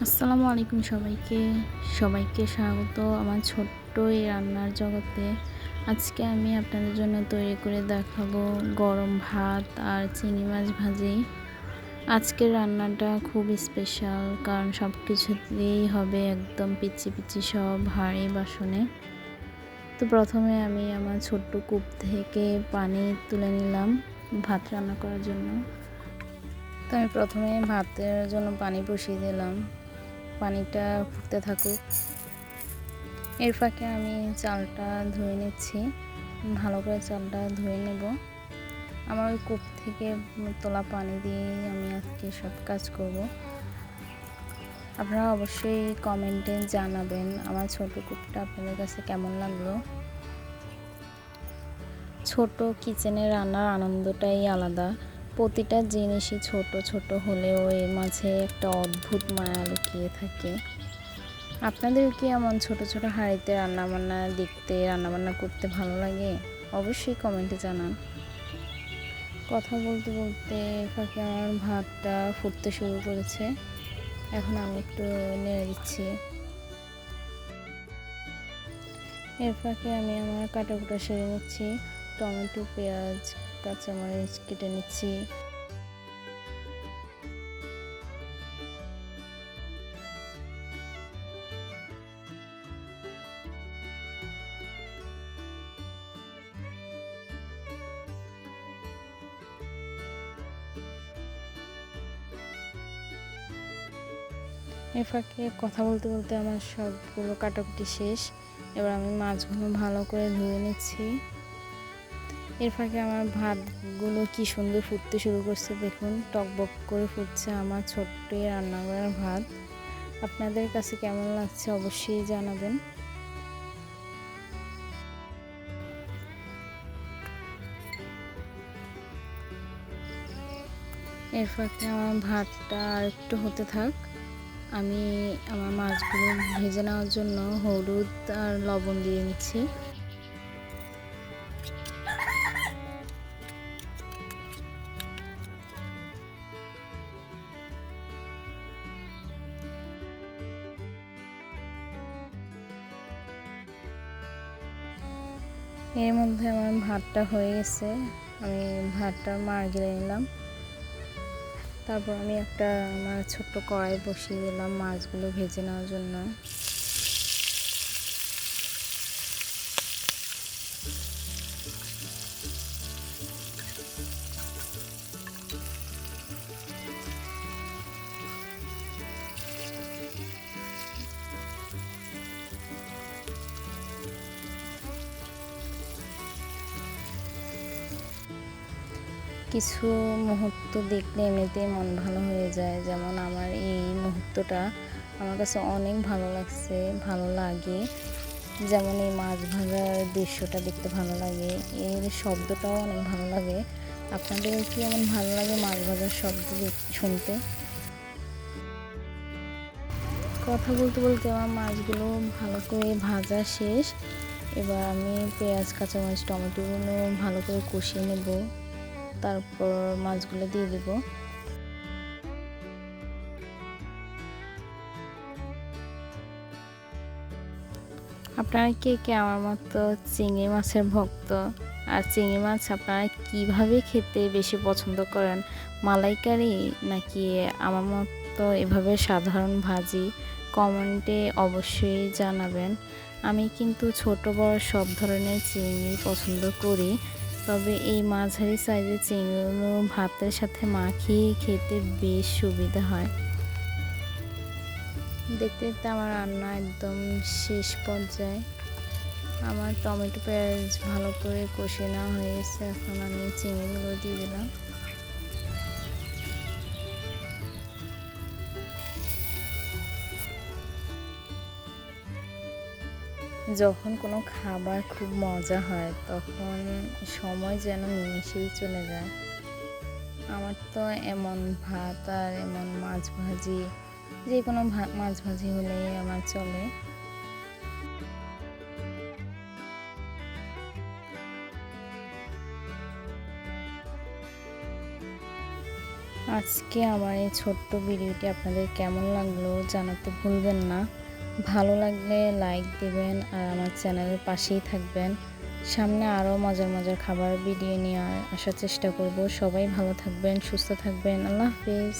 আসসালামু আলাইকুম সবাইকে স্বাগত আমার ছোট্ট এই রান্নার জগতে। আজকে আমি আপনাদের জন্য তৈরি করে দেখাবো গরম ভাত আর চিংড়ি মাছ ভাজি। আজকের রান্নাটা খুব স্পেশাল, কারণ সব কিছুতেই হবে একদম পিচ্ছি পিচ্ছি সব হাঁড়ি বাসনে। তো প্রথমে আমি আমার ছোট্ট কূপ থেকে পানি তুলে নিলাম ভাত রান্না করার জন্য। তো আমি প্রথমে ভাতের জন্য পানি বসিয়ে দিলাম, পানিটা ফুটতে থাকুক। এর ফাঁকে আমি চালটা ধুয়ে নিচ্ছি, ভালো করে চালটা ধুয়ে নেব। আমার ওই কূপ থেকে তোলা পানি দিয়েই আমি আজকে সব কাজ করব। আপনারা অবশ্যই কমেন্টে জানাবেন আমার ছোট কূপটা আপনাদের কাছে কেমন লাগলো। ছোট কিচেনে রান্নার আনন্দটাই আলাদা। প্রতিটা জিনিসই ছোট ছোট হলেও এর মাঝে একটা অদ্ভুত মায়া লুকিয়ে থাকে। আপনাদের কি এমন ছোট ছোট হাঁড়িতে রান্নাবান্না করতে ভালো লাগে? অবশ্যই কমেন্টে জানান। কথা বলতে বলতে ফাঁকে আমার ভাতটা ফুটতে শুরু করেছে। এখন আমি একটু নেড়ে দিচ্ছি। এর ফাঁকে আমি আমার কাটাকুটা সেরে নিচ্ছি। টমেটো, পেঁয়াজ, কাঁচামরিচ কেটে নিচ্ছি। এর ফাঁকে কথা বলতে বলতে আমার সবগুলো কাটাকুটি শেষ। এবার আমি মাছগুলো ভালো করে ধুয়ে নিচ্ছি। এর ফাঁকে আমার ভাতগুলো কি সুন্দর ফুটতে শুরু করছে, দেখুন টকবক করে ফুটছে আমার ছোট্ট রান্না করার ভাত। আপনাদের কাছে কেমন লাগছে অবশ্যই জানাবেন। এর ফাঁকে আমার ভাতটা আর একটু হতে থাক। আমি আমার মাছগুলো ভেজে নেওয়ার জন্য হলুদ আর লবণ দিয়ে নিচ্ছি। এর মধ্যে আমার ভাতটা হয়ে গেছে। আমি ভাতটা মাড় গেলে নিলাম। তারপর আমি আমার ছোট্ট কড়াই বসিয়ে দিলাম মাছগুলো ভেজে নেওয়ার জন্য। কিছু মুহূর্ত দেখলে এমনিতেই মন ভালো হয়ে যায়, যেমন আমার এই মুহূর্তটা আমার কাছে অনেক ভালো লাগছে, ভালো লাগে। যেমন এই মাছ ভাজার দৃশ্যটা দেখতে ভালো লাগে, এর শব্দটাও অনেক ভালো লাগে। আপনাদের কি এমন ভালো লাগে মাছ ভাজার শব্দ শুনতে? কথা বলতে বলতে আমার মাছগুলো ভালো করে ভাজা শেষ। এবার আমি পেঁয়াজ, কাঁচামরিচ, টমেটোগুলো ভালো করে কষিয়ে নেব, তারপর মাছগুলো দিয়ে দেব। আপনারা কে কে আমার মতো চিংড়ি মাছের ভক্ত? আর চিংড়ি মাছ আপনারা কিভাবে খেতে বেশি পছন্দ করেন, মালাইকারি নাকি আমার মতো এভাবে সাধারণ ভাজি? কমেন্টে অবশ্যই জানাবেন। আমি কিন্তু ছোট বড় সব ধরনের চিংড়ি পছন্দ করি, তবে এই মাঝারি সাইজের চিংড়িগুলো ভাতের সাথে মাখিয়ে খেতে বেশ সুবিধা হয়। দেখতে দেখতে আমার রান্না একদম শেষ পর্যায়ে। আমার টমেটো পেঁয়াজ ভালো করে কষিয়ে নেওয়া হয়ে গেছে। এখন আমি চিংড়িগুলো দিয়ে দিলাম। যখন কোনো খাবার খুব মজা হয় তখন সময় যেন নিমেষেই চলে যায়। আমার তো এমন ভাত আর এমন মাছ ভাজি, যে কোনো মাছ ভাজি হলেই আমার চলে। আজকে আমার এই ছোট্ট ভিডিওটি আপনাদের কেমন লাগলো জানাতে ভুলবেন না। ভালো লাগলে লাইক দিবেন আর আমার চ্যানেলের পাশেই থাকবেন। সামনে আরও মজার মজার খাবার ভিডিও নিয়ে আসার চেষ্টা করব। সবাই ভালো থাকবেন, সুস্থ থাকবেন। আল্লাহ হাফেজ।